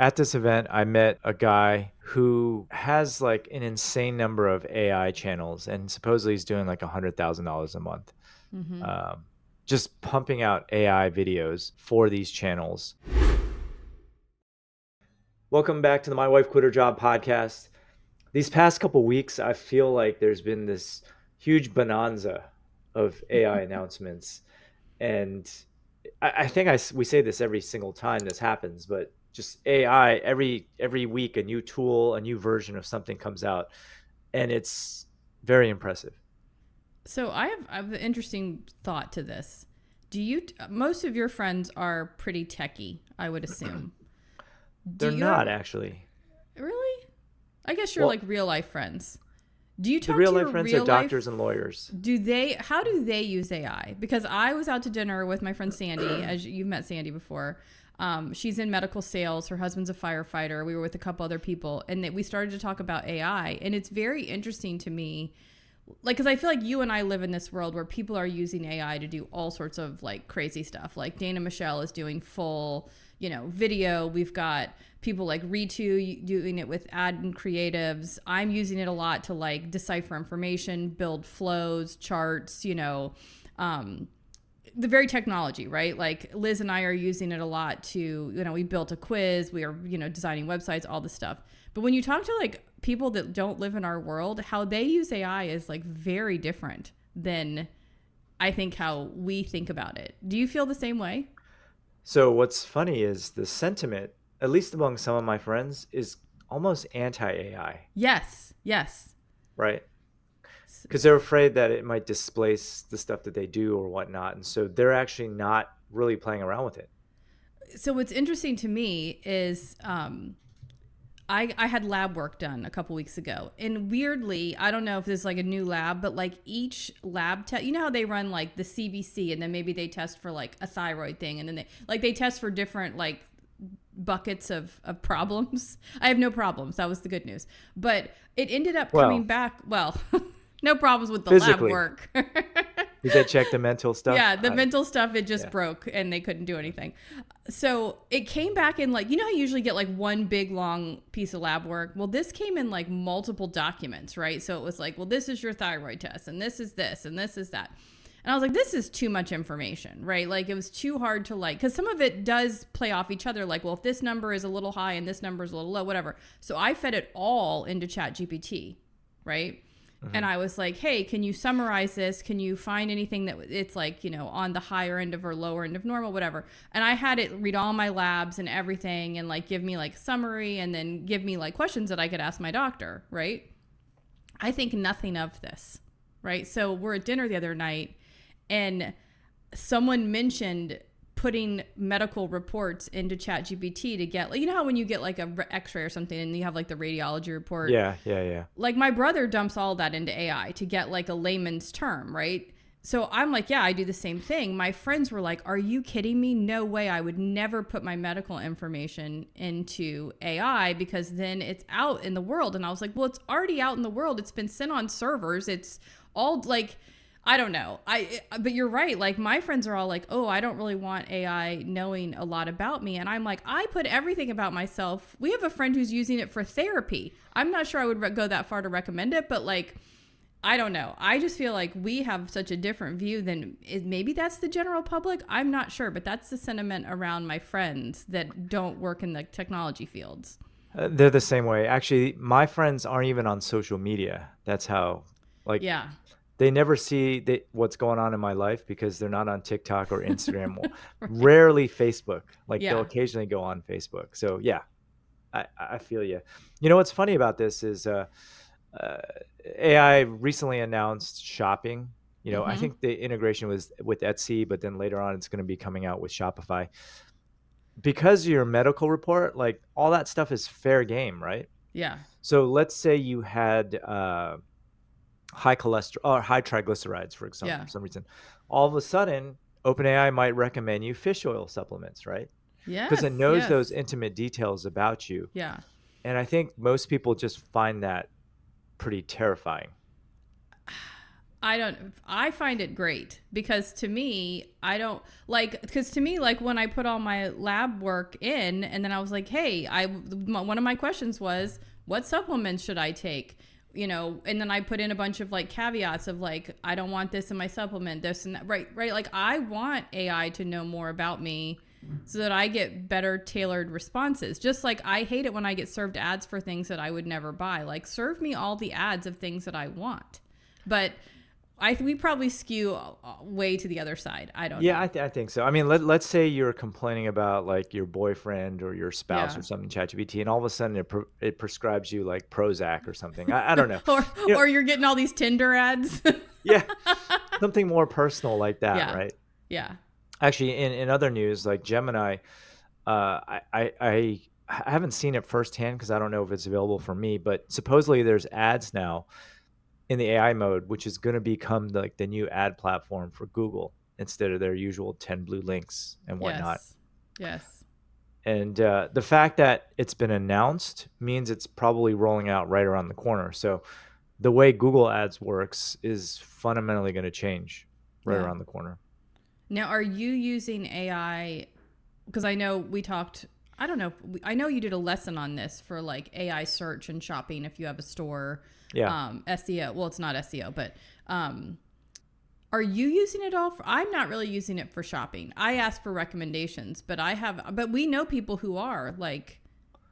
At this event, I met a guy who has like an insane number of AI channels, and supposedly he's doing like $100,000 a month, Mm-hmm. um, just pumping out AI videos for these channels. Welcome back to the My Wife Quit Her Job podcast. These past couple weeks, I feel like there's been this huge bonanza of AI announcements, and I think we say this every single time this happens, but just AI every week a new tool, a new version of something comes out, and it's very impressive. So I have an interesting thought to this. Most of your friends are pretty techie, I would assume. Do They're you not ever actually. really? I guess you're like Well, real life friends. Do you the talk real to life your friends are real doctors life? and lawyers. How do they use AI? Because I was out to dinner with my friend Sandy, as you've met Sandy before. She's in medical sales. Her husband's a firefighter. We were with a couple other people, and we started to talk about AI. And it's very interesting to me, like, because I feel like you and I live in this world where people are using AI to do all sorts of like crazy stuff. Like Dana Michelle is doing full, video. We've got people like Ritu doing it with ad and creatives. I'm using it a lot to like decipher information, build flows, charts, the very technology, right? Like Liz and I are using it a lot to, we built a quiz, we are, designing websites, all this stuff. But when you talk to like people that don't live in our world, how they use AI is like very different than I think how we think about it. Do you feel the same way? So what's funny is the sentiment, at least among some of my friends, is almost anti-AI, Yes, yes. right? Because they're afraid that it might displace the stuff that they do or whatnot, and so they're actually not really playing around with it. So what's interesting to me is I had lab work done a couple weeks ago. And weirdly, I don't know if this is like a new lab, but like each lab test, you know how they run like the CBC and then maybe they test for like a thyroid thing and then they test for different like buckets of problems. I have no problems. That was the good news. But it ended up coming Well, back, well, no problems with the lab physically, work. did they check the mental stuff? Yeah, the mental stuff, it just Yeah. broke and they couldn't do anything. So it came back in like, how you usually get like one big long piece of lab work? Well, this came in like multiple documents, right? So it was like, well, this is your thyroid test and this and this is that. And I was like, this is too much information, right? Like it was too hard to like, because some of it does play off each other. Like, well, if this number is a little high and this number is a little low, whatever. So I fed it all into Chat GPT, right? And Hmm. I was like, hey, can you summarize this? Can you find anything that it's like, on the higher end of or lower end of normal, whatever. And I had it read all my labs and everything and like give me like summary and then give me like questions that I could ask my doctor, right? I think nothing of this, right? So we're at dinner the other night and someone mentioned putting medical reports into Chat GPT to get, like, how when you get like a x-ray or something and you have like the radiology report, Yeah, yeah, yeah. like my brother dumps all that into AI to get like a layman's term, right? So I'm like, yeah, I do the same thing. My friends were like, are you kidding me? No way. I would never put my medical information into AI because then it's out in the world. And I was like, well, it's already out in the world. It's been sent on servers. It's all like, I don't know. But you're right. Like my friends are all like, "Oh, I don't really want AI knowing a lot about me." And I'm like, "I put everything about myself." We have a friend who's using it for therapy. I'm not sure I would go that far to recommend it, but like I don't know. I just feel like we have such a different view than maybe that's the general public. I'm not sure, but that's the sentiment around my friends that don't work in the technology fields. They're the same way. Actually, my friends aren't even on social media. That's how, like, Yeah. they never see what's going on in my life because they're not on TikTok or Instagram, or Right. rarely Facebook. Like, they'll Yeah. occasionally go on Facebook. So, yeah, I feel you. You know what's funny about this is uh, AI recently announced shopping. I Mhm. think the integration was with Etsy, but then later on it's going to be coming out with Shopify. Because your medical report, like all that stuff is fair game, right? Yeah. So let's say you had high cholesterol or high triglycerides for Yeah. some reason. All of a sudden, OpenAI might recommend you fish oil supplements, right? Because it Yes. knows those Yes. intimate details about you. Yeah. And I think most people just find that pretty terrifying. I find it great because to me, I don't like, because to me, like when I put all my lab work in and then I was like, hey, one of my questions was, what supplements should I take? You know, and then I put in a bunch of like caveats of like, I don't want this in my supplement, this and that. Right, right. Like I want AI to know more about me so that I get better tailored responses. Just like I hate it when I get served ads for things that I would never buy. Like serve me all the ads of things that I want. But we probably skew way to the other side. I don't Yeah, know. I think so. I mean, let's say you're complaining about like your boyfriend or your spouse or Yeah. something, ChatGPT, and all of a sudden it prescribes you like Prozac or something. I don't know. or You know, or you're getting all these Tinder ads. yeah, something more personal like that, Yeah. right? Yeah. Actually, in other news, like Gemini, I haven't seen it firsthand because I don't know if it's available for me, but supposedly there's ads now in the AI mode, which is going to become like the new ad platform for Google instead of their usual 10 blue links and whatnot. Yes. Yes. And the fact that it's been announced means it's probably rolling out right around the corner. So the way Google Ads works is fundamentally going to change right Yeah. around the corner. Now, are you using AI? Because I know we talked. I don't know. I know you did a lesson on this for like AI search and shopping if you have a store. Yeah. SEO. Well, it's not SEO, but are you using it all? I'm not really using it for shopping. I ask for recommendations, but but we know people who are like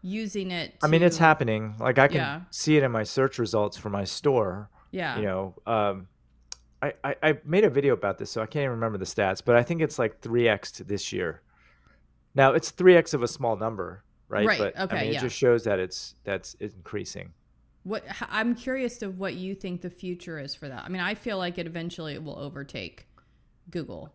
using it I mean, it's to. happening. Like I can Yeah. see it in my search results for my store. You Yeah. know, I made a video about this, so I can't even remember the stats, but I think it's like 3x this year. Now it's 3x of a small number, right? Right. But I Okay. mean, it Yeah. just shows that that's increasing. I'm curious of what you think the future is for that. I mean, I feel like it will overtake Google.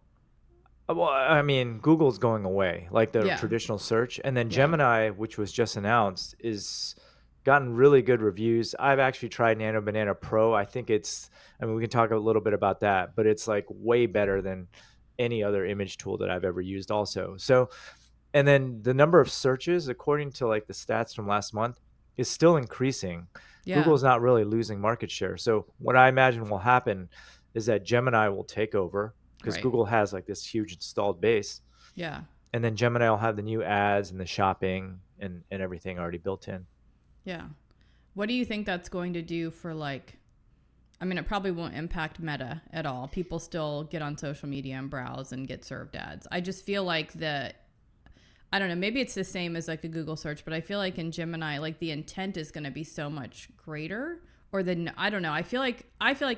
Well, I mean, Google's going away, like the Yeah. traditional search, and then Yeah. Gemini, which was just announced, is gotten really good reviews. I've actually tried Nano Banana Pro. I think it's, I mean, we can talk a little bit about that, but it's like way better than any other image tool that I've ever used also. So, and then the number of searches, according to like the stats from last month, is still increasing. Yeah. Google's not really losing market share. So what I imagine will happen is that Gemini will take over because Right. Google has like this huge installed base. Yeah. And then Gemini will have the new ads and the shopping and everything already built in. Yeah. What do you think that's going to do for like, I mean, it probably won't impact Meta at all. People still get on social media and browse and get served ads. I just feel like I don't know, maybe it's the same as like a Google search, but I feel like in Gemini, like the intent is going to be so much greater. Or then I don't know. I feel like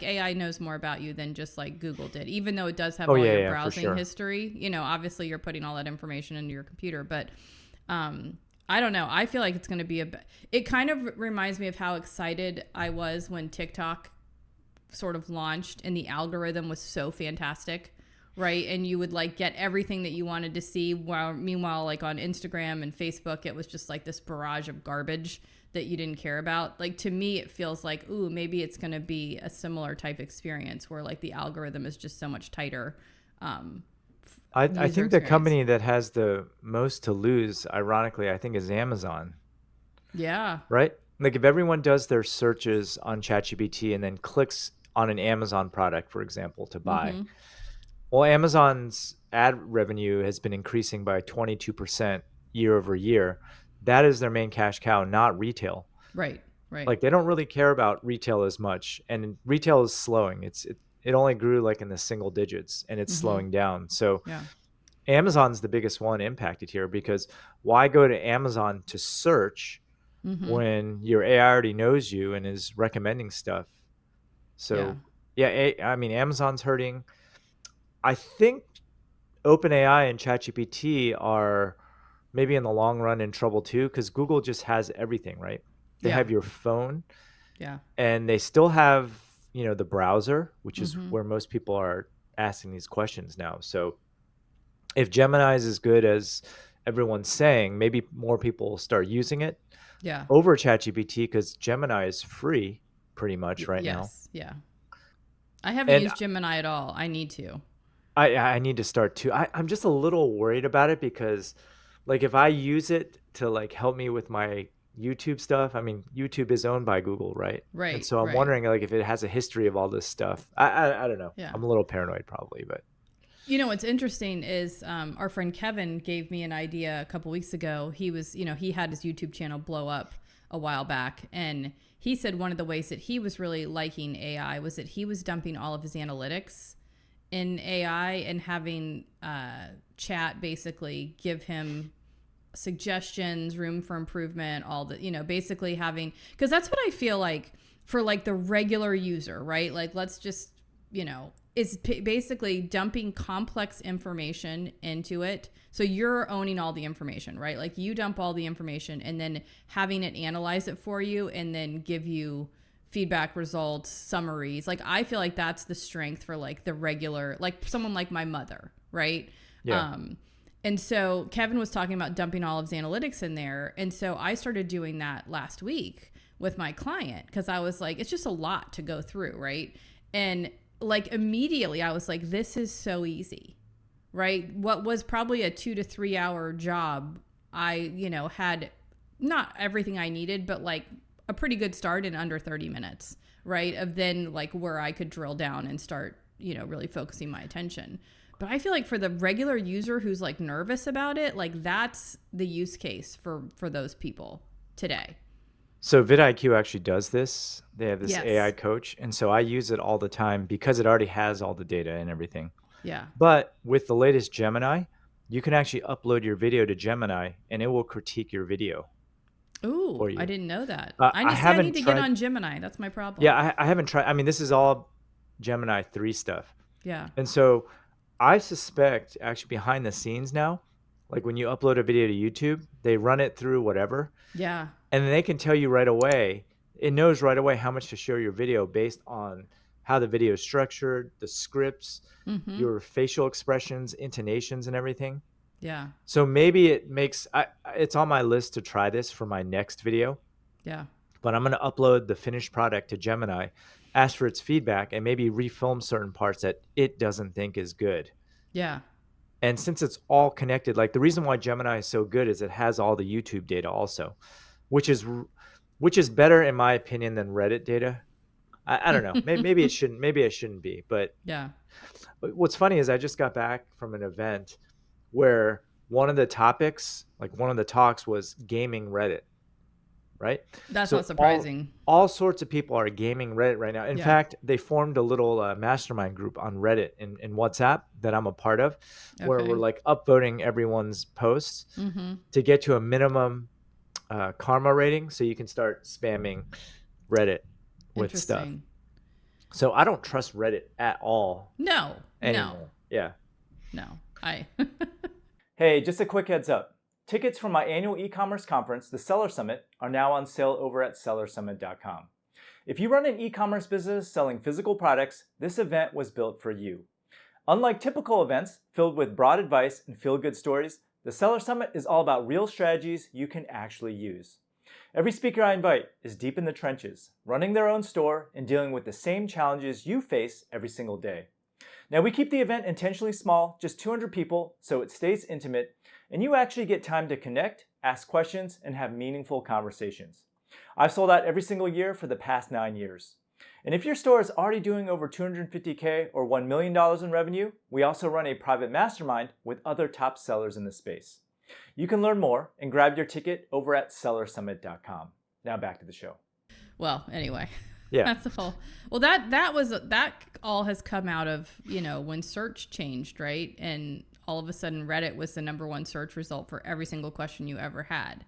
AI knows more about you than just like Google did, even though it does have Oh all yeah, your yeah, for browsing sure. history. You know, obviously you're putting all that information into your computer, but I don't know. I feel like it's going to be it kind of reminds me of how excited I was when TikTok sort of launched and the algorithm was so fantastic, right? And you would like get everything that you wanted to see, while meanwhile like on Instagram and Facebook it was just like this barrage of garbage that you didn't care about. Like to me it feels like, ooh, maybe it's going to be a similar type experience where like the algorithm is just so much tighter, I user think the experience. company that has the most to lose, ironically, I think is Amazon, Yeah. right? Like if everyone does their searches on ChatGPT and then clicks on an Amazon product, for example, to buy, Mhm. well, Amazon's ad revenue has been increasing by 22% year over year. That is their main cash cow, not retail. Right. Right. Like they don't really care about retail as much, and retail is slowing. It only grew like in the single digits, and it's Mhm. slowing down. So Yeah. Amazon's the biggest one impacted here because why go to Amazon to search Mhm. when your AI already knows you and is recommending stuff? Yeah. So yeah, I mean Amazon's hurting. I think OpenAI and ChatGPT are maybe in the long run in trouble too because Google just has everything, right? They Yeah. have your phone Yeah. and they still have, you know, the browser, which is Mhm. where most people are asking these questions now. So if Gemini is as good as everyone's saying, maybe more people will start using it Yeah. over ChatGPT because Gemini is free pretty much right now. Yes. Yeah. I haven't And used Gemini at all. I need to. I need to start too. I'm just a little worried about it because like if I use it to like help me with my YouTube stuff. I mean, YouTube is owned by Google, right? And Right, so I'm right. wondering like if it has a history of all this stuff. I don't know. Yeah. I'm a little paranoid probably, but You know, what's interesting is our friend Kevin gave me an idea a couple weeks ago. He was, he had his YouTube channel blow up a while back. And he said one of the ways that he was really liking AI was that he was dumping all of his analytics in AI and having chat basically give him suggestions, room for improvement, all the, basically having, because that's what I feel like for like the regular user, right? Like, let's just, is basically dumping complex information into it. So you're owning all the information, right? Like you dump all the information and then having it analyze it for you and then give you feedback, results, summaries. Like I feel like that's the strength for like the regular, like someone like my mother, right? yeah. And so Kevin was talking about dumping all of his analytics in there. And so I started doing that last week with my client because I was like, it's just a lot to go through, right? And like immediately I was like, this is so easy, right? What was probably a 2 to 3 hour job, I, had not everything I needed, but like a pretty good start in under 30 minutes, right? Of then like where I could drill down and start, really focusing my attention. But I feel like for the regular user who's like nervous about it, like that's the use case for those people today. So vidIQ actually does this. They have this AI Yes. coach, and so I use it all the time because it already has all the data and everything. Yeah. But with the latest Gemini, you can actually upload your video to Gemini and it will critique your video Ooh, for I you. didn't know that. I I need see. I need haven't to get tried. on Gemini. That's my Yeah, problem. I haven't tried. I mean, this is all Gemini 3 stuff. Yeah. And so I suspect actually behind the scenes now, like when you upload a video to YouTube, they run it through whatever, Yeah. and then they can tell you right away. It knows right away how much to show your video based on how the video is structured, the scripts, Mm-hmm. your facial expressions, intonations, and everything. Yeah. So maybe it makes it's on my list to try this for my next video, Yeah. but I'm going to upload the finished product to Gemini, ask for its feedback, and maybe refilm certain parts that it doesn't think is good. Yeah. And since it's all connected, like the reason why Gemini is so good is it has all the YouTube data also, which is which is better in my opinion than Reddit data. I don't know. Maybe it shouldn't. Maybe it shouldn't be. But Yeah. what's funny is I just got back from an event where one of the topics, like one of the talks, was gaming Reddit, right? That's not So surprising. all sorts of people are gaming Reddit right now. In Yeah. fact, they formed a little mastermind group on Reddit in WhatsApp that I'm a part of, where we're Okay. like upvoting everyone's posts Mm-hmm. to get to a minimum karma rating, so you can start spamming Reddit with stuff. Interesting. So I don't trust Reddit at all No. No. anymore. Yeah. No. I. Hey, just a quick heads up. Tickets for my annual e-commerce conference, the Seller Summit, are now on sale over at sellersummit.com. If you run an e-commerce business selling physical products, this event was built for you. Unlike typical events filled with broad advice and feel-good stories, the Seller Summit is all about real strategies you can actually use. Every speaker I invite is deep in the trenches, running their own store and dealing with the same challenges you face every single day. Now, we keep the event intentionally small, just 200 people, so it stays intimate, and you actually get time to connect, ask questions, and have meaningful conversations. I've sold out every single year for the past 9 years. And if your store is already doing over $250K or $1 million in revenue, we also run a private mastermind with other top sellers in the space. You can learn more and grab your ticket over at sellersummit.com. Now back to the show. Well, anyway. Yeah. That's all. Well, that all has come out of, when search changed, right? And all of a sudden Reddit was the number one search result for every single question you ever had.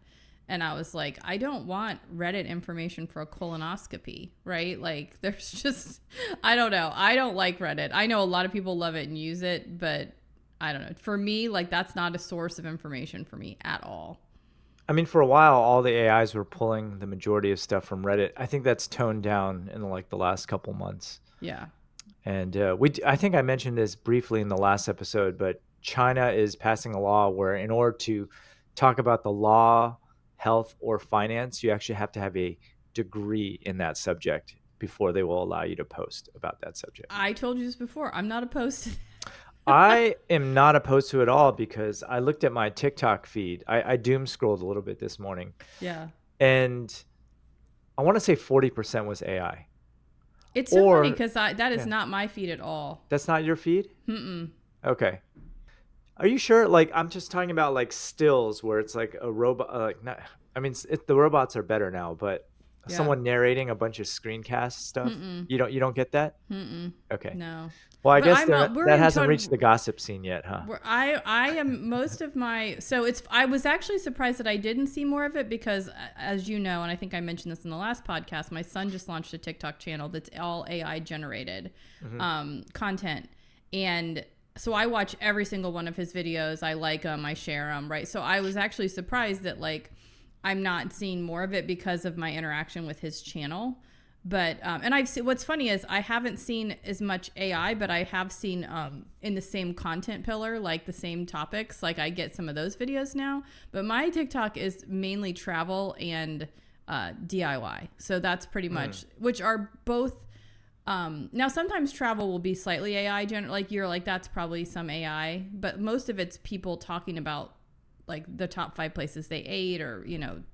And I was like, I don't want Reddit information for a colonoscopy, right? Like there's just, I don't know. I don't like Reddit. I know a lot of people love it and use it, but I don't know. For me, like that's not a source of information for me at all. I mean, for a while, all the AIs were pulling the majority of stuff from Reddit. I think that's toned down in like the last couple months. Yeah. And I think I mentioned this briefly in the last episode, but China is passing a law where in order to talk about the law, health, or finance, you actually have to have a degree in that subject before they will allow you to post about that subject. I told you this before. I'm not opposed to that. I am not opposed to it all because I looked at my TikTok feed. I doom scrolled a little bit this morning. Yeah. and I want to say 40% was AI. It's so funny Or because that is yeah, not my feed at all. that's not your feed? Mm-mm. Okay. Are you sure? Like, I'm just talking about like stills where it's like a robot. Like, not, I mean, the robots are better now, but Yeah. someone narrating a bunch of screencast stuff. Mm-mm. You don't get that? Mm-mm. Okay. No. Well, I But guess we're that in hasn't reached total. the gossip scene yet, huh? I am most of my so it's I was actually surprised that I didn't see more of it because as you know, and I think I mentioned this in the last podcast, my son just launched a TikTok channel that's all AI generated Hmm. content, and so I watch every single one of his videos. I like them, I share them, right? So I was actually surprised that like I'm not seeing more of it because of my interaction with his channel. But and I've seen what's funny is I haven't seen as much AI, but I have seen in the same content pillar, like the same topics. Like I get some of those videos now, but my TikTok is mainly travel and DIY. So that's pretty Mm. much, which are both. Now sometimes travel will be slightly AI, like you're like that's probably some AI, but most of it's people talking about like the top 5 places they ate or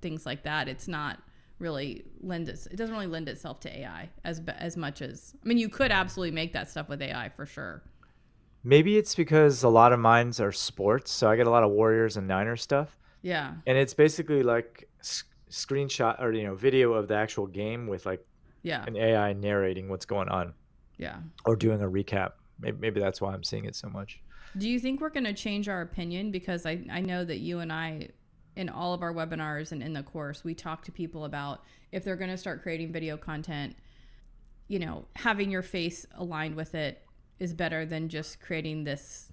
things like that. It's not really it doesn't really lend itself to AI as much as I mean you could absolutely make that stuff with AI for sure. Maybe it's because a lot of mines are sports, so I get a lot of Warriors and Niners stuff, Yeah. and it's basically like screenshot or video of the actual game with like Yeah. an AI narrating what's going on Yeah. or doing a recap. Maybe that's why I'm seeing it so much. Do you think we're going to change our opinion? Because I know that you and I, in all of our webinars and in the course, we talk to people about if they're going to start creating video content, having your face aligned with it is better than just creating this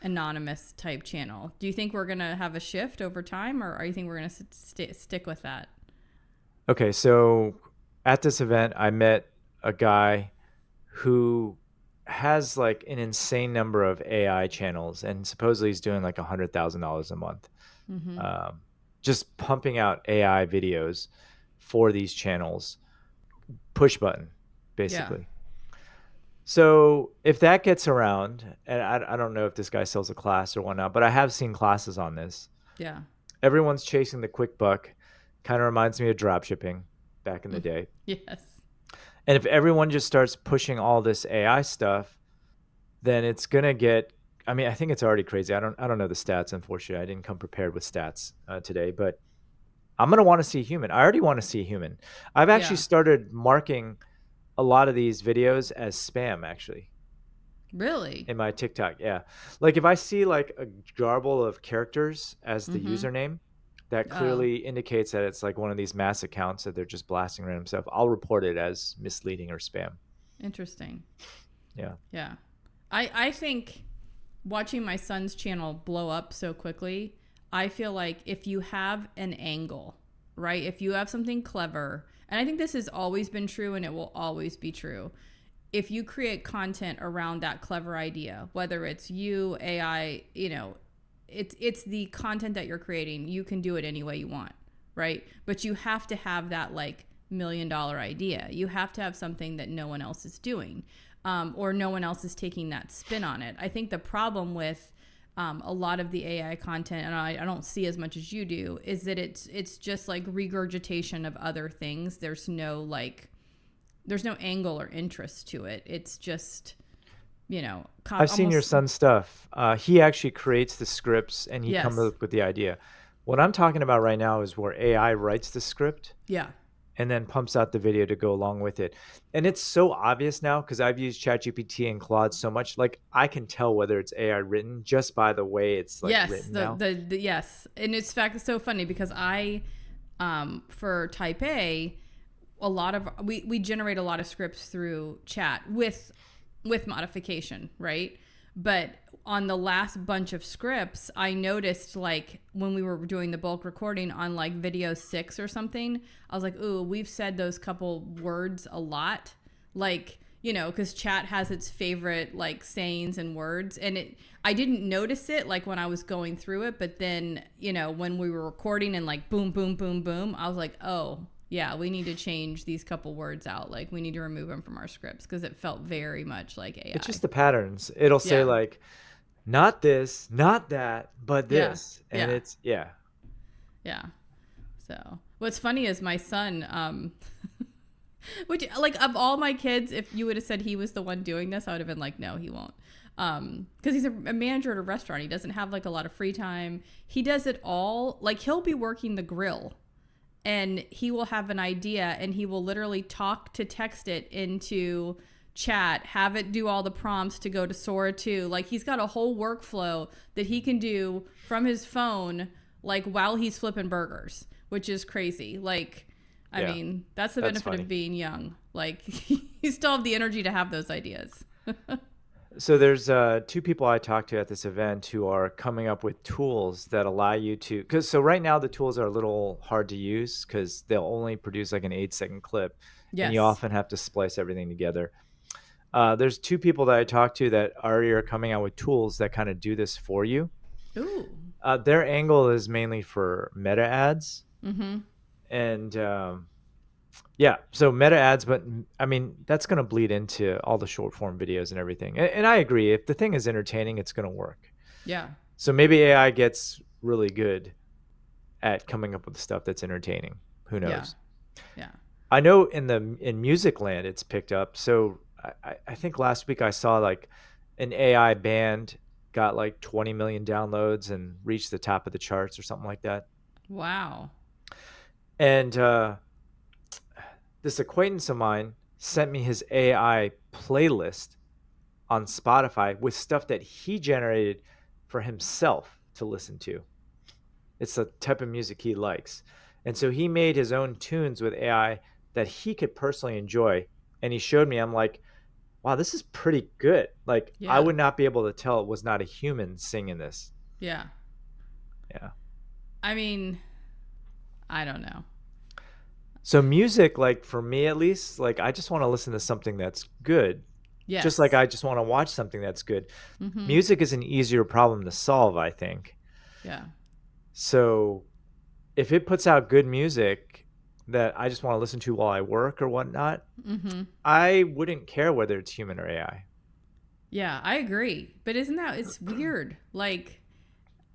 anonymous type channel. Do you think we're going to have a shift over time, or are you think we're going to stick with that? Okay, so at this event, I met a guy who has like an insane number of AI channels, and supposedly he's doing like $100,000 a month, Mm-hmm. um, just pumping out AI videos for these channels, push button, Yeah. basically. So if that gets around, and I don't know if this guy sells a class or whatnot, but I have seen classes on this. Yeah. Everyone's chasing the quick buck. Kind of reminds me of drop shipping back in the day. Yes. And if everyone just starts pushing all this AI stuff, then it's gonna get. I mean, I think it's already crazy. I don't know the stats. Unfortunately, I didn't come prepared with stats today, but I'm gonna want to see a human. I already want to see a human. I've actually Yeah. started marking a lot of these videos as spam. Actually, Really? in my TikTok. Yeah. Like if I see like a garble of characters as the Mm-hmm. username, that Oh, clearly indicates that it's like one of these mass accounts that they're just blasting random stuff. I'll report it as misleading or spam. interesting. Yeah. Yeah. I think watching my son's channel blow up so quickly, I feel like if you have an angle, right? If you have something clever, and I think this has always been true and it will always be true. If you create content around that clever idea, whether it's you, AI, it's the content that you're creating. You can do it any way you want, right? But you have to have that like $1 million idea. You have to have something that no one else is doing, or no one else is taking that spin on it. I think the problem with a lot of the AI content, and I don't see as much as you do, is that it's just like regurgitation of other things. There's no angle or interest to it. It's just I've seen your almost son's stuff. He actually creates the scripts and he comes yes, up with the idea. What I'm talking about right now is where AI writes the script yeah, and then pumps out the video to go along with it. And it's so obvious now because I've used ChatGPT and Claude so much. Like I can tell whether it's AI written just by the way it's like yes, written now. the yes, and it's fact it's so funny because I for type a lot of we generate a lot of scripts through chat with modification, right? But on the last bunch of scripts, I noticed like when we were doing the bulk recording on like video 6 or something, I was like, ooh, we've said those couple words a lot. Like, because chat has its favorite like sayings and words. And I didn't notice it like when I was going through it. But then, when we were recording and like boom, boom, boom, boom, I was like, oh, yeah, we need to change these couple words out. Like we need to remove them from our scripts because it felt very much like It's AI. just the patterns. It'll say Yeah. like not this, not that, but Yeah. this. And Yeah. it's yeah. Yeah. So what's funny is my son, which like of all my kids, if you would have said he was the one doing this, I would have been like, no, he won't. Because he's a manager at a restaurant. He doesn't have like a lot of free time. He does it all. Like he'll be working the grill and he will have an idea and he will literally talk to text it into chat, have it do all the prompts to go to Sora 2. Like he's got a whole workflow that he can do from his phone, like while he's flipping burgers, which is crazy. Like, I mean, that's the benefit of being young. Like you still have the energy to have those ideas. So there's two people I talked to at this event who are coming up with tools that allow you to, because so right now the tools are a little hard to use because they'll only produce like an 8-second clip, and you often have to splice everything together. There's two people that I talked to that already are coming out with tools that kind of do this for you. Ooh. Their angle is mainly for meta ads. Mm-hmm. And yeah, so meta ads, but I mean, that's going to bleed into all the short form videos and everything. And I agree. If the thing is entertaining, it's going to work. Yeah. So maybe AI gets really good at coming up with stuff that's entertaining. Who knows? Yeah. I know in music land, it's picked up. So I think last week I saw like an AI band got like 20 million downloads and reached the top of the charts or something like that. Wow. And this acquaintance of mine sent me his AI playlist on Spotify with stuff that he generated for himself to listen to. It's the type of music he likes. And so he made his own tunes with AI that he could personally enjoy. And he showed me, I'm like, wow, this is pretty good. Like, I would not be able to tell it was not a human singing this. Yeah. Yeah. I mean, I don't know. So music, like for me at least, like I just want to listen to something that's good. Yes. Just like I just want to watch something that's good. Mm-hmm. Music is an easier problem to solve, I think. Yeah. So if it puts out good music that I just want to listen to while I work or whatnot, mm-hmm. I wouldn't care whether it's human or AI. Yeah, I agree. But it's weird. Like,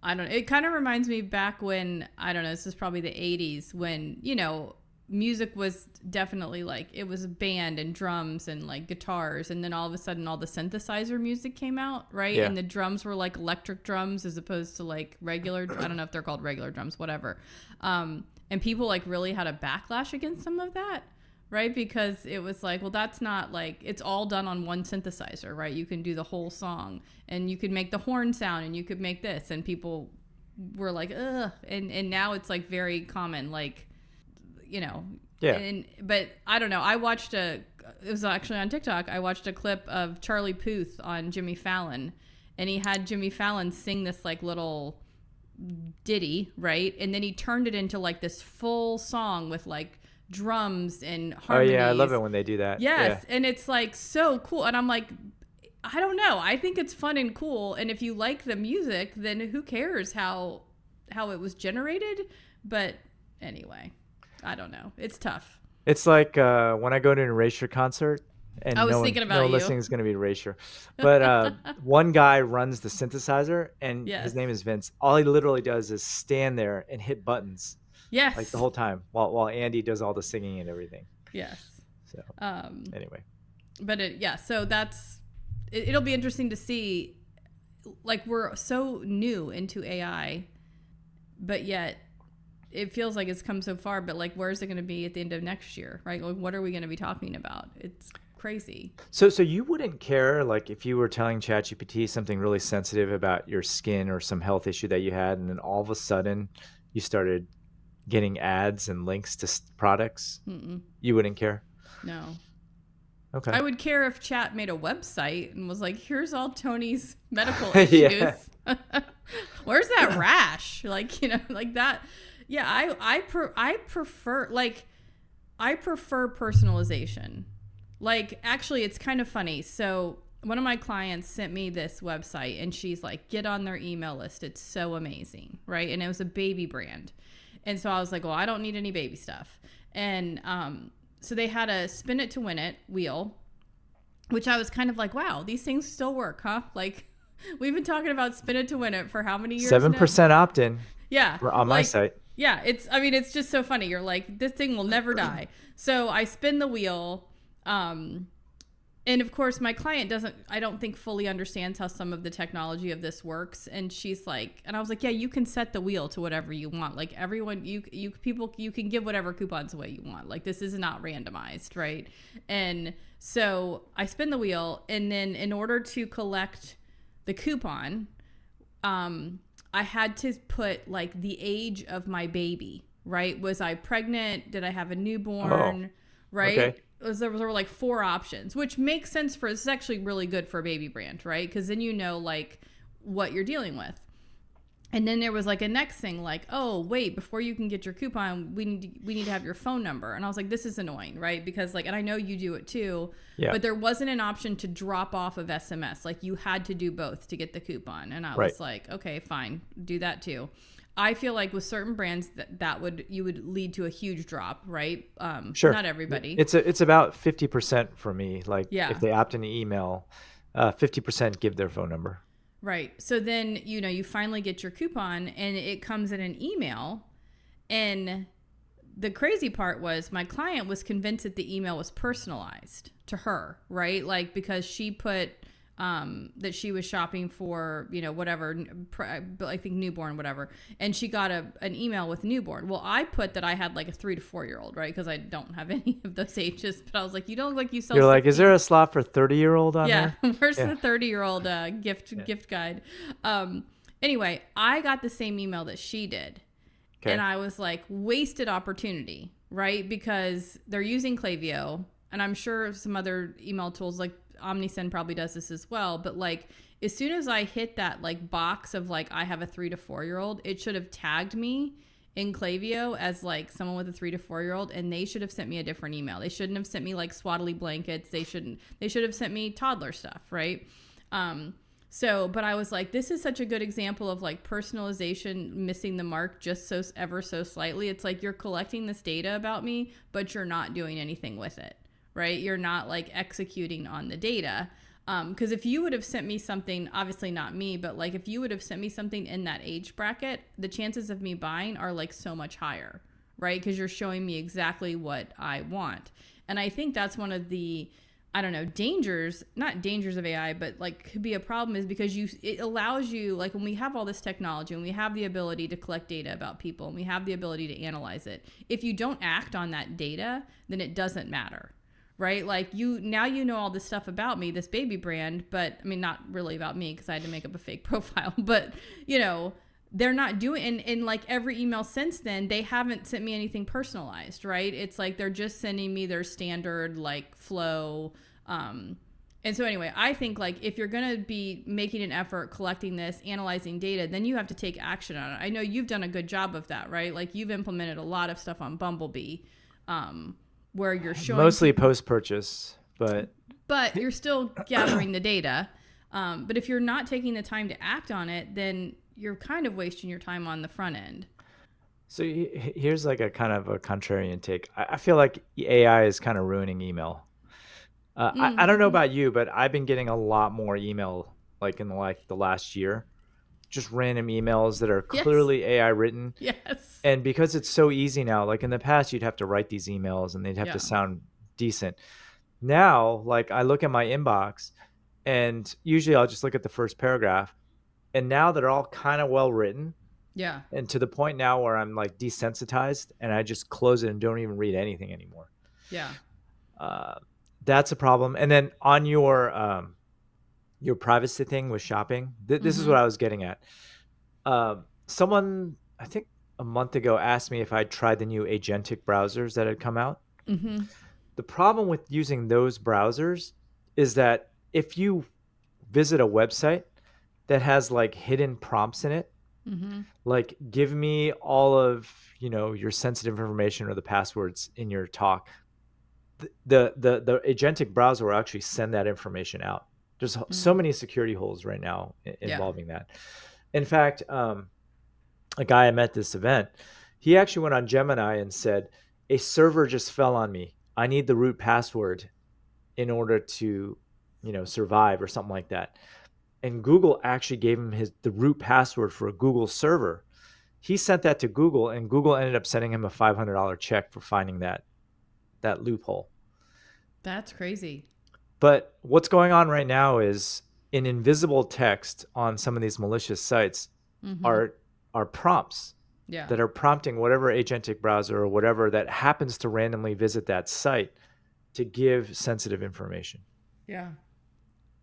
I don't know. It kind of reminds me back when, I don't know, this is probably the 80s when, you know, music was definitely like, it was a band and drums and like guitars. And then all of a sudden all the synthesizer music came out, right? Yeah. And the drums were like electric drums as opposed to like regular, I don't know if they're called regular drums, whatever. And people like really had a backlash against some of that, right? Because it was like, well, that's not like, it's all done on one synthesizer, right? You can do the whole song and you could make the horn sound and you could make this. And people were like, ugh. And now it's like very common, like, you know. Yeah. But I don't know. It was actually on TikTok. I watched a clip of Charlie Puth on Jimmy Fallon, and he had Jimmy Fallon sing this like little ditty, right? And then he turned it into like this full song with like drums and harmonies. Oh yeah, I love it when they do that. Yes, yeah. And it's like so cool. And I'm like, I don't know. I think it's fun and cool. And if you like the music, then who cares how it was generated? But anyway, I don't know. It's tough. It's like when I go to an Erasure concert, and I was thinking about no you. listening is going to be Erasure. But one guy runs the synthesizer, and his name is Vince. All he literally does is stand there and hit buttons. Yes. Like the whole time, while Andy does all the singing and everything. Yes. So anyway. But so it'll be interesting to see. Like we're so new into AI, but yet it feels like it's come so far. But like, where's it going to be at the end of next year? Right? Like, what are we going to be talking about? It's crazy. So you wouldn't care, like, if you were telling ChatGPT something really sensitive about your skin or some health issue that you had, and then all of a sudden you started getting ads and links to products? Mm-mm. You wouldn't care? No. Okay. I would care if Chat made a website and was like, here's all Tony's medical issues. Where's that rash? Like, you know, like that. Yeah, I prefer personalization. Like, actually, it's kind of funny. So one of my clients sent me this website and she's like, get on their email list. It's so amazing, right? And it was a baby brand. And so I was like, well, I don't need any baby stuff. And so they had a spin it to win it wheel, which I was kind of like, wow, these things still work, huh? Like, we've been talking about spin it to win it for how many years 7% opt-in. Yeah. On my site. Yeah, it's just so funny. You're like, this thing will never die. So I spin the wheel. Um, and of course, my client doesn't, I don't think, fully understands how some of the technology of this works. And she's like, and I was like, yeah, you can set the wheel to whatever you want. Like everyone, people, you can give whatever coupons away you want. Like this is not randomized, right? And so I spin the wheel, and then in order to collect the coupon, I had to put like the age of my baby, right? Was I pregnant? Did I have a Oh, newborn? Right? okay. There were like four options, which makes sense for, this is actually really good for a baby brand, right? Because then you know like what you're dealing with. And then there was like a next thing, like, oh wait, before you can get your coupon, we need to have your phone number. And I was like, this is annoying, right? Because like, and I know you do it too, Yeah. but there wasn't an option to drop off of SMS. Like you had to do both to get the coupon. And I Right. was like, okay, fine, do that too. I feel like with certain brands that would, you would lead to a huge drop, right? Sure. Not everybody. It's about 50% for me. Like if Yeah. they opt in an email, 50% give their phone number. Right. So then, you finally get your coupon and it comes in an email. And the crazy part was my client was convinced that the email was personalized to her, right? Like because she put that she was shopping for, whatever, I think newborn, whatever. And she got an email with newborn. Well, I put that I had like a 3 to 4 year old, right? Because I don't have any of those ages. But I was like, you don't look like you sell You're like, is there 16. a slot for 30-year-old on Yeah, there? where's Yeah. the 30-year-old Yeah. gift guide? Anyway, I got the same email that she did, and Okay. I was like, wasted opportunity, right? Because they're using Klaviyo, and I'm sure some other email tools like OmniSend probably does this as well. But like, as soon as I hit that like box of like I have a 3 to 4 year old, it should have tagged me in Klaviyo as like someone with a 3 to 4 year old, and they should have sent me a different email. They shouldn't have sent me like swaddly blankets. They should have sent me toddler stuff, right? But I was like, this is such a good example of like personalization missing the mark just so ever so slightly. It's like you're collecting this data about me, but you're not doing anything with it, right? You're not like executing on the data. Because if you would have sent me something, obviously not me, but like if you would have sent me something in that age bracket, the chances of me buying are like so much higher, right? Because you're showing me exactly what I want. And I think that's one of the, I don't know, dangers, not dangers of AI, but like could be a problem, is because it allows you, like when we have all this technology and we have the ability to collect data about people and we have the ability to analyze it, if you don't act on that data, then it doesn't matter, right? Like now you know all this stuff about me, this baby brand, but I mean, not really about me because I had to make up a fake profile, but they're not doing, and like every email since then, they haven't sent me anything personalized, right? It's like they're just sending me their standard like flow. And so anyway, I think like if you're going to be making an effort collecting this, analyzing data, then you have to take action on it. I know you've done a good job of that, right? Like you've implemented a lot of stuff on Bumblebee, where you're showing Mostly people, post-purchase, but you're still gathering the data. But if you're not taking the time to act on it, then you're kind of wasting your time on the front end. so here's like a kind of a contrarian take. I feel like AI is kind of ruining email. I don't know Mm-hmm. about you, but I've been getting a lot more email like in like the last year, just random emails that are Yes. clearly AI written. Yes. And because it's so easy now, like in the past, you'd have to write these emails and they'd have to Yeah. sound decent. Now, like I look at my inbox and usually I'll just look at the first paragraph. And now they're all kind of well written, Yeah. and to the point now where I'm like desensitized and I just close it and don't even read anything anymore. Yeah. Uh, that's a problem. And then on your privacy thing with shopping, this is Mm-hmm. what I was getting at. Someone, I think a month ago, asked me if I'd tried the new agentic browsers that had come out. Mm-hmm. The problem with using those browsers is that if you visit a website that has like hidden prompts in it, Mm-hmm. like give me all of your sensitive information or the passwords in your talk, the agentic browser will actually send that information out. There's so Mm-hmm. many security holes right now Yeah. involving that. In fact, a guy I met at this event, he actually went on Gemini and said, a server just fell on me, I need the root password in order to survive or something like that. And Google actually gave him the root password for a Google server. He sent that to Google, and Google ended up sending him a $500 check for finding that loophole. That's crazy. But what's going on right now is in invisible text on some of these malicious sites Mm-hmm. are prompts Yeah. that are prompting whatever agentic browser or whatever that happens to randomly visit that site to give sensitive information. Yeah.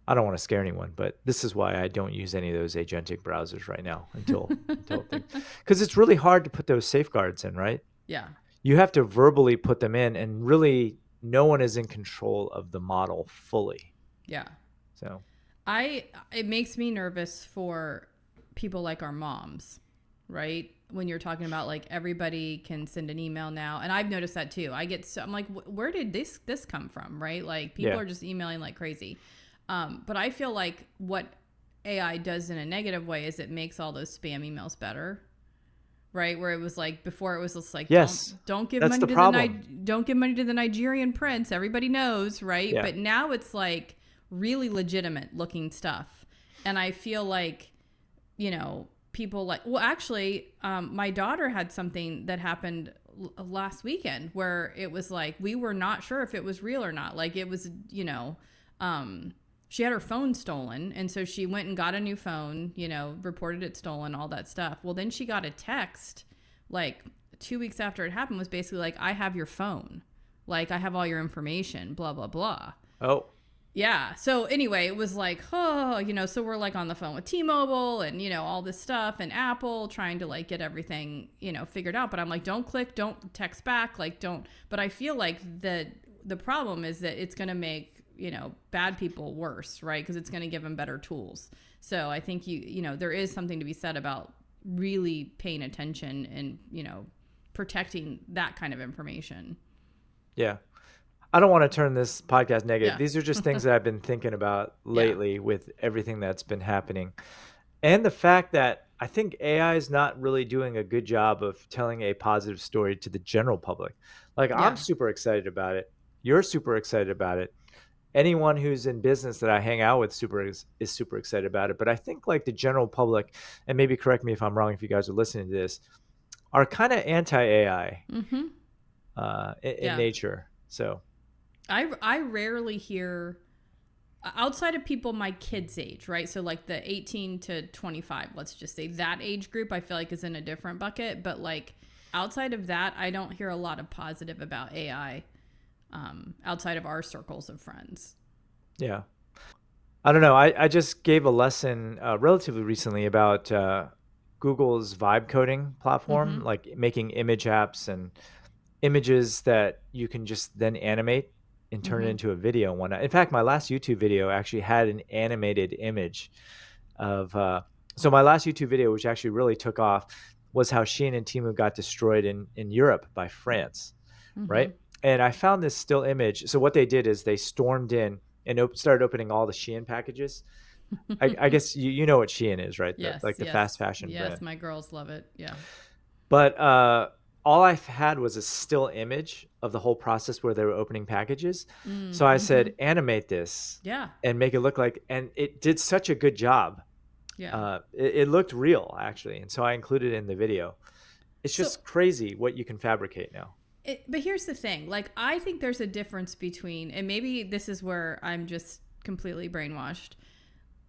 I don't want to scare anyone, but this is why I don't use any of those agentic browsers right now until things, because it's really hard to put those safeguards in, right? Yeah. You have to verbally put them in, and really no one is in control of the model fully. Yeah. So It makes me nervous for people like our moms, right? When you're talking about like everybody can send an email now, and I've noticed that too. I'm like, where did this come from, right? Like people yeah, are just emailing like crazy. But I feel like what AI does in a negative way is it makes all those spam emails better, right? Where it was like before it was just like yes, don't give that's money the to problem. don't give money to the Nigerian prince. Everybody knows, right? Yeah. But now it's like really legitimate looking stuff, and I feel like people like actually my daughter had something that happened last weekend where it was like we were not sure if it was real or not. Like it was she had her phone stolen, and so she went and got a new phone, reported it stolen, all that stuff. Well, then she got a text like 2 weeks after it happened, was basically like, I have your phone, like I have all your information, blah blah blah. Oh, Yeah. So anyway, it was like, so we're like on the phone with T-Mobile and, all this stuff and Apple trying to like get everything, figured out. But I'm like, don't click, don't text back, like don't. But I feel like the problem is that it's going to make, bad people worse, right? Because it's going to give them better tools. So I think there is something to be said about really paying attention and, protecting that kind of information. yeah. I don't want to turn this podcast negative. Yeah. These are just things that I've been thinking about Yeah. lately with everything that's been happening. And the fact that I think AI is not really doing a good job of telling a positive story to the general public. Like, I'm Yeah. super excited about it. You're super excited about it. Anyone who's in business that I hang out with is super excited about it. But I think like the general public, and maybe correct me if I'm wrong if you guys are listening to this, are kind of anti AI Mm-hmm. in Yeah. nature. So I rarely hear outside of people my kids' age, right? So like the 18 to 25, let's just say that age group, I feel like is in a different bucket. But like outside of that, I don't hear a lot of positive about AI outside of our circles of friends. yeah, I don't know. I just gave a lesson relatively recently about Google's vibe coding Mm-hmm. platform, like making image apps and images that you can just then animate and turn it Mm-hmm. into a video and whatnot. In fact, my last YouTube video actually had an animated image of. So my last YouTube video, which actually really took off, was how Shein and Temu got destroyed in Europe by France, Mm-hmm. right? And I found this still image. So what they did is they stormed in and started opening all the Shein packages. I guess you know what Shein is, right? Yes, Like the fast yes, fashion yes. brand. My girls love it. Yeah. But all I had was a still image of the whole process where they were opening packages. So I Mm-hmm. said, animate this Yeah. and make it look like, and it did such a good job. Yeah. It looked real actually, and so I included it in the video. It's So just crazy what you can fabricate now. but here's the thing. Like, I think there's a difference between, and maybe this is where I'm just completely brainwashed.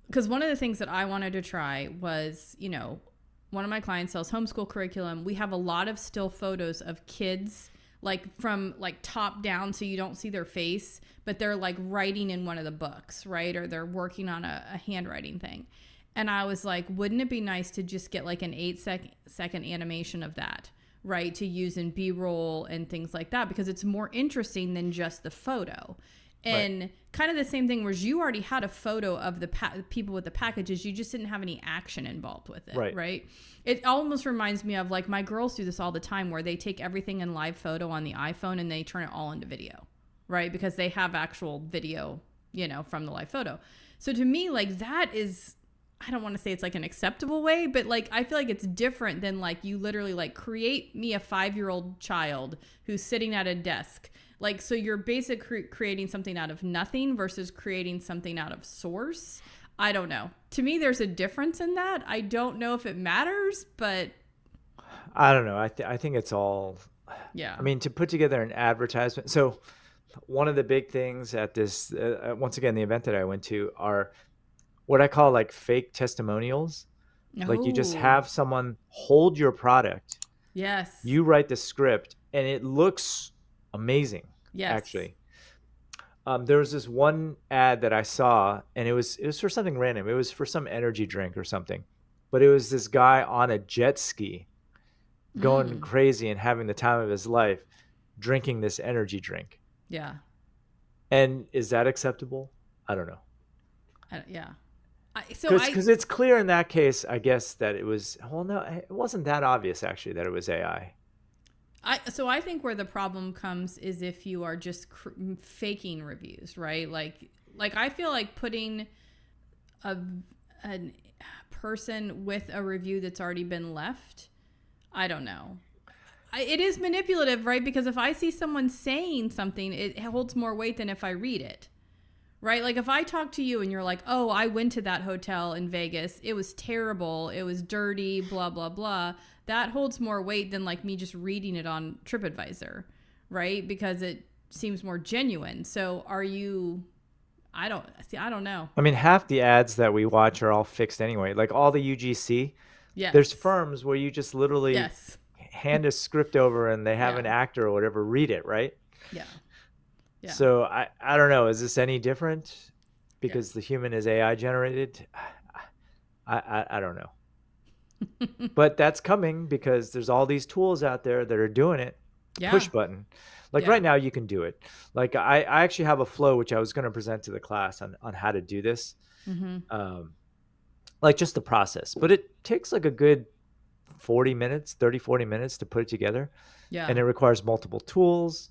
Because one of the things that I wanted to try was, one of my clients sells homeschool curriculum. We have a lot of still photos of kids, like from like top down, so you don't see their face, but they're like writing in one of the books, right? Or they're working on a handwriting thing. And I was like, wouldn't it be nice to just get like an 8-second animation of that, right? To use in B-roll and things like that, because it's more interesting than just the photo. Right. And kind of the same thing where you already had a photo of the people with the packages. You just didn't have any action involved with it, Right. right? It almost reminds me of like my girls do this all the time where they take everything in live photo on the iPhone and they turn it all into video, right? Because they have actual video, from the live photo. So to me, like that is, I don't want to say it's like an acceptable way, but like I feel like it's different than like you literally like create me a 5-year-old child who's sitting at a desk. Like, so you're basically creating something out of nothing versus creating something out of source. I don't know. To me, there's a difference in that. I don't know if it matters, but I don't know. I think it's all. Yeah. I mean, to put together an advertisement. So one of the big things at this, once again, the event that I went to are what I call like fake testimonials. Like you just Oh, have someone hold your product, yes. you write the script, and it looks amazing, Yes. actually. There was this one ad that I saw, and it was for something random. It was for some energy drink or something, but it was this guy on a jet ski going Mm. crazy and having the time of his life drinking this energy drink. Yeah. And is that acceptable? I don't know. Yeah. So Because it's clear in that case, I guess, that it was, well, no, it wasn't that obvious actually that it was AI. I think where the problem comes is if you are just faking reviews, right? Like I feel like putting a a person with a review that's already been left. I don't know. It is manipulative, right? Because if I see someone saying something, it holds more weight than if I read it. Right? Like if I talk to you and you're like, "Oh, I went to that hotel in Vegas. It was terrible. It was dirty, blah blah blah." That holds more weight than like me just reading it on TripAdvisor, right? Because it seems more genuine. So, are you I don't see I don't know. I mean, half the ads that we watch are all fixed anyway. Like all the UGC, there's Yes. firms where you just literally Yes. hand a script over and they have Yeah. an actor or whatever read it, right? Yeah. Yeah. So I don't know. Is this any different Yeah. because the human is AI generated? I don't know. But that's coming because there's all these tools out there that are doing it. Yeah. Push button. Like Yeah. right now, you can do it. Like I actually have a flow which I was going to present to the class on how to do this. Mhm. Um, like just the process, but it takes like a good 40 minutes, 30, 40 minutes to put it together. Yeah. And it requires multiple tools.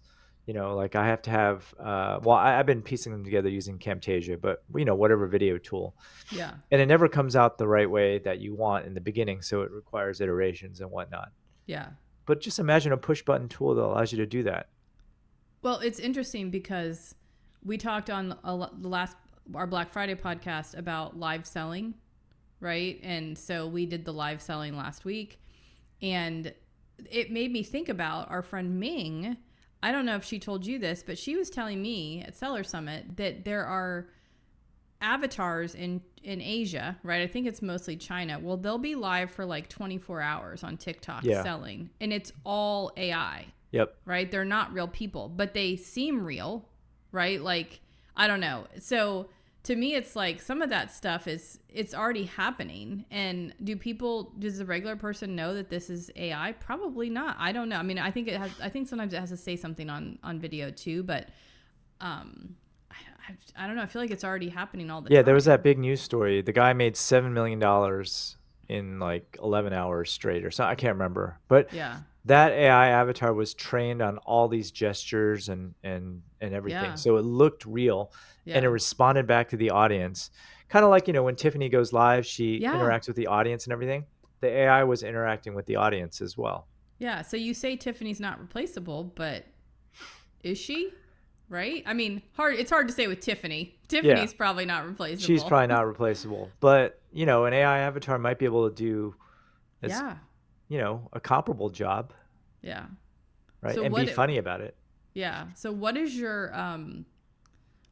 Like I have to have, well, I've been piecing them together using Camtasia, but whatever video tool. Yeah. And it never comes out the right way that you want in the beginning. So it requires iterations and whatnot. Yeah. But just imagine a push button tool that allows you to do that. Well, it's interesting because we talked on the last our Black Friday podcast about live selling, right? And so we did the live selling last week, and it made me think about our friend Ming. I don't know if she told you this, but she was telling me at Seller Summit that there are avatars in Asia, right? I think it's mostly China. Well, they'll be live for like 24 hours on TikTok Yeah. selling, and it's all AI, Yep. right? They're not real people, but they seem real, right? Like, I don't know. So to me, it's like some of that stuff it's already happening. And does the regular person know that this is AI? Probably not. I don't know. I mean, I think sometimes it has to say something on video too, but I don't know. I feel like it's already happening all the Yeah, there was that time. big news story. The guy made $7 million in like 11 hours straight or something. I can't remember. But Yeah. that AI avatar was trained on all these gestures and everything. Yeah. So it looked real and it Yeah. responded back to the audience. Kind of like, when Tiffany goes live, she Yeah. interacts with the audience and everything. The AI was interacting with the audience as well. Yeah. So you say Tiffany's not replaceable, but is she? Right? I mean, it's hard to say with Tiffany. Yeah, Tiffany's probably not she's replaceable. probably not replaceable. But, an AI avatar might be able to do as, Yeah. a comparable job, Yeah. right? So And be what funny about it. yeah. So what is your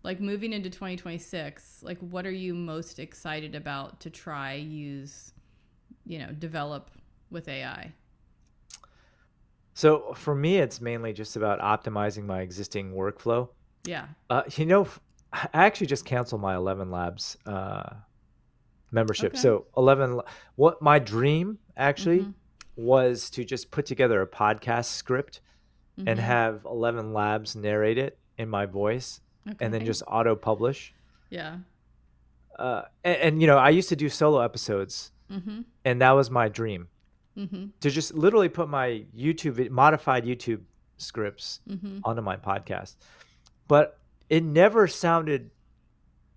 like moving into 2026, like what are you most excited about to try use, develop with AI? So for me, it's mainly just about optimizing my existing workflow. Yeah. I actually just canceled my 11 Labs membership. Okay. So what my dream actually Mhm. was to just put together a podcast script and Mhm. have 11 Labs narrate it in my voice and then Okay. just auto publish. Yeah. I used to do solo episodes, Mhm. and that was my dream Mhm. to just literally put my modified YouTube scripts Mhm. onto my podcast. But it never sounded,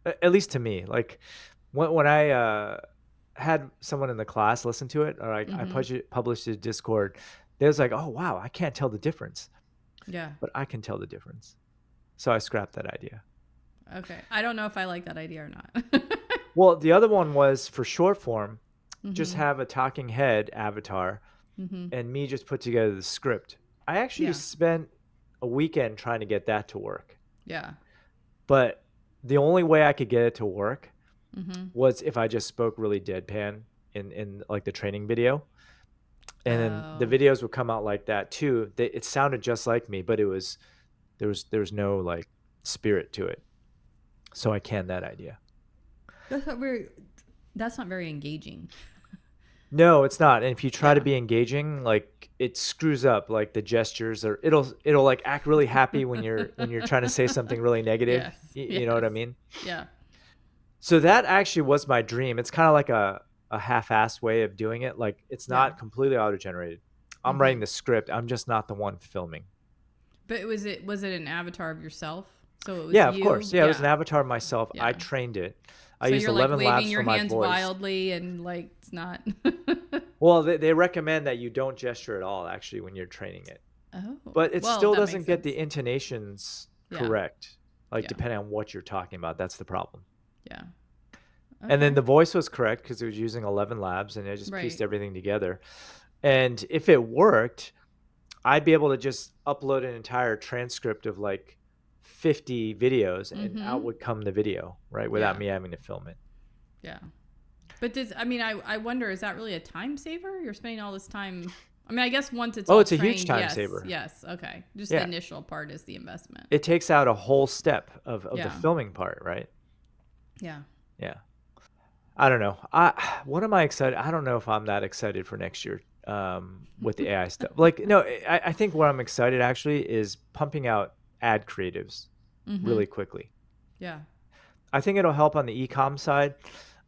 at least to me, like when I had someone in the class listen to it, or like I Mhm. published it to Discord, they was like, "Oh wow, I can't tell the difference," Yeah. but I can tell the difference. So I scrapped that idea. Okay. I don't know if I like that idea or not. Well, the other one was for short form, just Mhm. have a talking head avatar and me just put together the script. I actually Yeah. spent a weekend trying to get that to work. Yeah. But the only way I could get it to work Mm-hmm. was if I just spoke really deadpan in like the training video. And then the Oh. videos would come out like that too. It sounded just like me, but there was no like spirit to it. So I canned that idea. That's not very. That's not very engaging. No, it's not. And if you try to Yeah. be engaging, like it screws up like the gestures, or it'll like act really happy when you're trying to say something really negative. Yes. You know what Yes. I mean? Yeah. So that actually was my dream. It's kind of like a half-assed way of doing it. Like it's Yeah. not completely auto-generated. I'm Mm-hmm. writing the script. I'm just not the one filming. But was it an avatar of yourself? So it was Yeah, of course. you? Yeah, it was an Yeah. avatar of myself. I Yeah. trained it. I So used you're like 11 waving labs for your my hands voice. wildly and like it's not. Well, they recommend that you don't gesture at all actually when you're training it. Oh. But it Well, still that makes doesn't get sense. the intonations Yeah. correct. Like Yeah. depending on what you're talking about, that's the problem. Yeah. And then Okay. the voice was correct because it was using 11 labs and I just pieced Right. everything together. And if it worked, I'd be able to just upload an entire transcript of like 50 videos and out Mm-hmm. would come the video, right? Without Yeah. me having to film it. Yeah. But I wonder, is that really a time saver? You're spending all this time. I mean, I guess once it's Oh, all it's a huge trained, time yes. saver. Yes. Okay. Just the Yeah. initial part is the investment. It takes out a whole step of the Yeah. filming part, right? Yeah. Yeah. I don't know. What am I excited? I don't know if I'm that excited for next year with the AI stuff. Like, no, I think what I'm excited actually is pumping out ad creatives Mm-hmm. really quickly. Yeah. I think it'll help on the e-com side.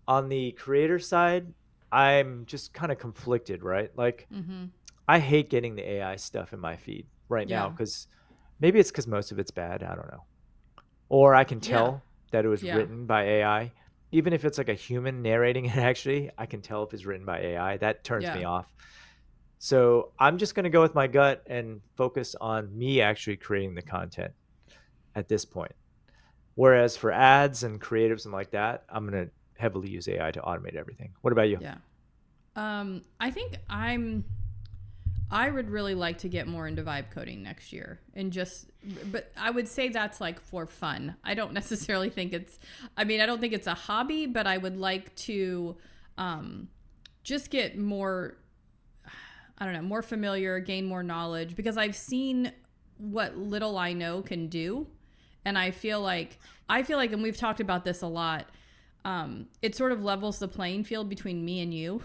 On the creator side, I'm just kind of conflicted, right? Like, Mm-hmm. I hate getting the AI stuff in my feed right now Yeah. because maybe it's because most of it's bad. I don't know. Or I can Yeah. tell that it was Yeah. written by AI. Even if it's like a human narrating it, actually, I can tell if it's written by AI. That turns Yeah. me off. So I'm just going to go with my gut and focus on me actually creating the content at this point. Whereas for ads and creatives and like that, I'm going to heavily use AI to automate everything. What about you? Yeah. I think I would really like to get more into vibe coding next year and just, but I would say that's like for fun. I don't necessarily think I don't think it's a hobby, but I would like to just get more, I don't know, more familiar, gain more knowledge because I've seen what little I know can do. And and we've talked about this a lot. It sort of levels the playing field between me and you.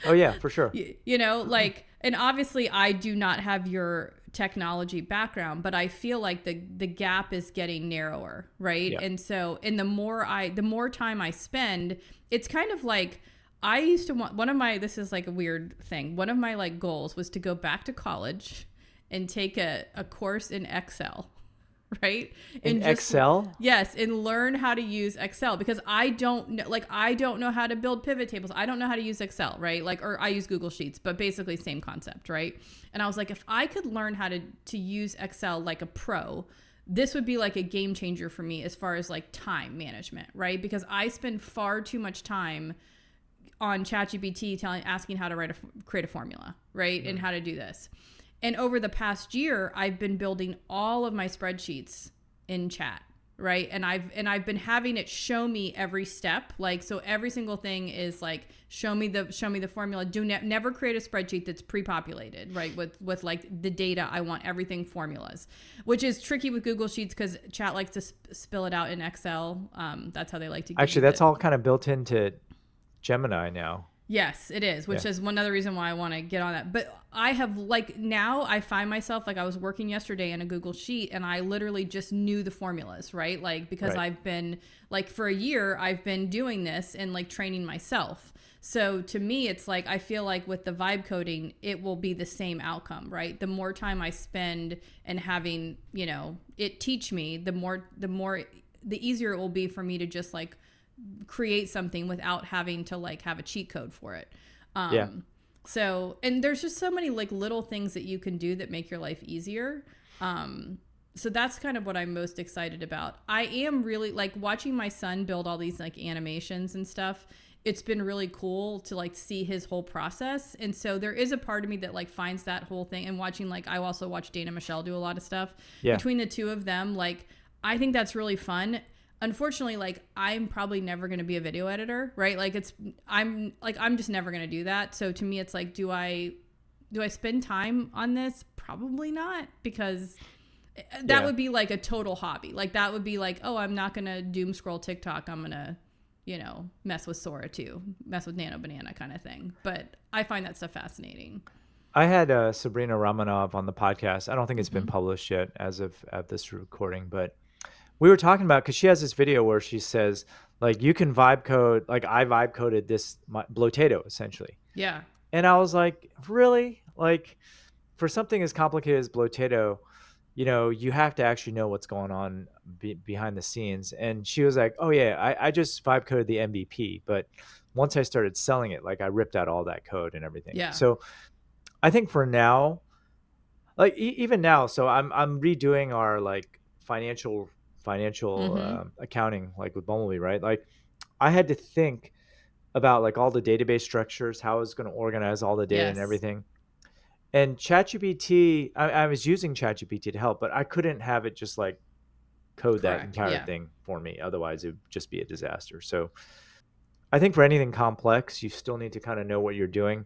Oh, yeah, for sure. Like, and obviously I do not have your technology background, but I feel like the gap is getting narrower, right? Yeah. And so, and the more time I spend, it's kind of like I used to want this is like a weird thing. One of my like goals was to go back to college and take a course in Excel. Right? In And just Excel? yes, and learn how to use Excel because I don't know how to build pivot tables. I don't know how to use Excel, right? Like or I use Google Sheets, but basically same concept, right? And I was like if I could learn how to use Excel like a pro, this would be like a game changer for me as far as like time management, right? Because I spend far too much time on ChatGPT asking how to create a formula, right? And how to do this. And over the past year, I've been building all of my spreadsheets in chat, right? And I've been having it show me every step. Like so every single thing is like show me the formula. Never create a spreadsheet that's pre-populated, right? With like the data. I want everything formulas, which is tricky with Google Sheets cuz chat likes to spill it out in Excel. That's how they like to give Actually, you that's the all kind of built into Gemini now. Yes, it is, which Yeah. is one other reason why I want to get on that. But I have like now I find myself like I was working yesterday in a Google Sheet and I literally just knew the formulas, right? Like because Right. I've been like for a year I've been doing this and like training myself. So to me it's like I feel like with the vibe coding it will be the same outcome, right? The more time I spend and having, it teach me, the easier it will be for me to just like create something without having to like have a cheat code for it. Yeah. So, and there's just so many like little things that you can do that make your life easier. So that's kind of what I'm most excited about. I am really like watching my son build all these like animations and stuff it's been really cool to like see his whole process. And so there is a part of me that like finds that whole thing, and watching, like, I also watch Dana Michelle do a lot of stuff. Yeah. Between the two of them, like, I think that's really fun. Unfortunately, like, I'm probably never going to be a video editor, right? Like, I'm just never going to do that. So to me, it's like, do I spend time on this? Probably not, because that would be like a total hobby. Like, that would be like, oh, I'm not going to doom scroll TikTok. I'm going to, mess with Sora too, mess with Nano Banana kind of thing. But I find that stuff fascinating. I had Sabrina Ramanov on the podcast. I don't think it's been Mm-hmm. published yet as of at this recording, but we were talking about, because she has this video where she says, like, you can vibe code, like I vibe coded this Blotato essentially. Yeah. And I was like, really? Like, for something as complicated as Blotato, you have to actually know what's going on behind the scenes. And she was like, oh yeah, I just vibe coded the MVP. But once I started selling it, like I ripped out all that code and everything. Yeah. So I think for now, like even now, so I'm redoing our like financial Mm-hmm. accounting, like with Bumblebee, right? Like I had to think about like all the database structures, how I was going to organize all the data and Yes. everything. And ChatGPT, I was using ChatGPT to help, but I couldn't have it just like code that Correct. entire Yeah. thing for me. Otherwise, it would just be a disaster. So I think for anything complex, you still need to kind of know what you're doing.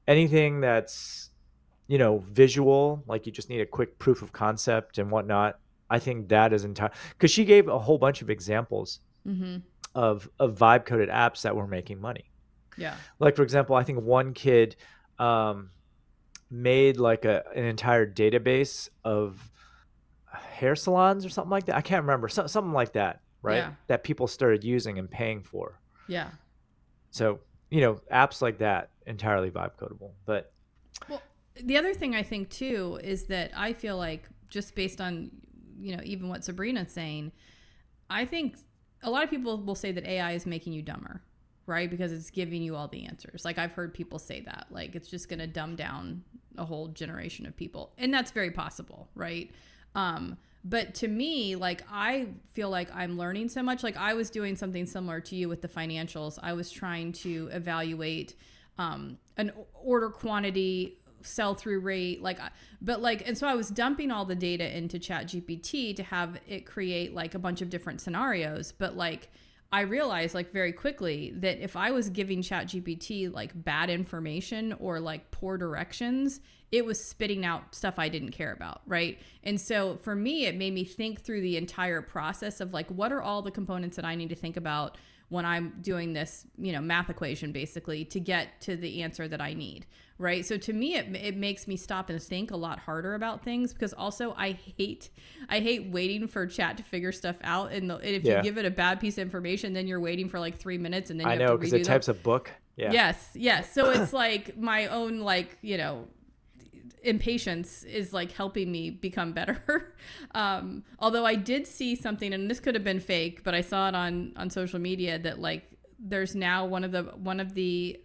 Anything that's, visual, like you just need a quick proof of concept and whatnot. I think that is entire, because she gave a whole bunch of examples Mm-hmm. of vibe coded apps that were making money. Yeah. Like, for example, I think one kid um, made like an entire database of hair salons or something like that. I can't remember. Something like that, right? Yeah. That people started using and paying for. Yeah. So, apps like that, entirely vibe codable. But Well, the other thing I think too is that I feel like, just based on, even what Sabrina's saying, I think a lot of people will say that AI is making you dumber, right? Because it's giving you all the answers. Like, I've heard people say that, like, it's just going to dumb down a whole generation of people. And that's very possible, right? But to me, like, I feel like I'm learning so much. Like, I was doing something similar to you with the financials. I was trying to evaluate an order quantity, sell through rate, and so I was dumping all the data into Chat GPT to have it create like a bunch of different scenarios. But like, I realized like very quickly that if I was giving Chat GPT like bad information or like poor directions, it was spitting out stuff I didn't care about, right? And so for me, it made me think through the entire process of like, what are all the components that I need to think about when I'm doing this, math equation basically to get to the answer that I need, right? So to me, it makes me stop and think a lot harder about things, because also I hate waiting for chat to figure stuff out. And if you yeah, give it a bad piece of information, then you're waiting for like 3 minutes, and then I you have to know, because it redo them. types a book. Yeah. Yes. So it's like my own, like, impatience is like helping me become better. Although I did see something, and this could have been fake, but I saw it on social media, that like there's now one of the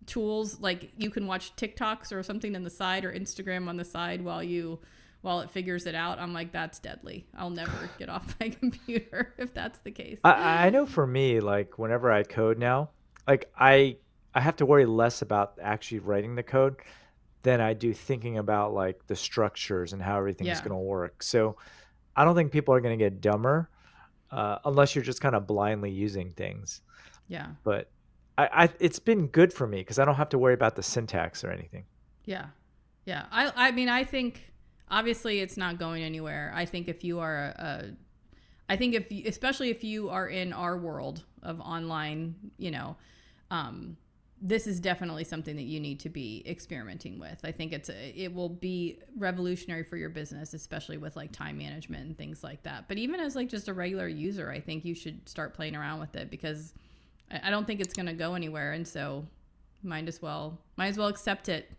tools, like you can watch TikToks or something on the side, or Instagram on the side while it figures it out. I'm like, that's deadly. I'll never get off my computer if that's the case. I know for me, like whenever I code now, like I have to worry less about actually writing the code than I do thinking about like the structures and how everything's Yeah. going to work. So I don't think people are going to get dumber unless you're just kind of blindly using things. Yeah. But it's been good for me because I don't have to worry about the syntax or anything. Yeah. Yeah. I mean, I think obviously it's not going anywhere. I think if you are I think especially if you are in our world of online, this is definitely something that you need to be experimenting with. I think it will be revolutionary for your business, especially with like time management and things like that. But even as like just a regular user, I think you should start playing around with it, because I don't think it's going to go anywhere. And so might as well accept it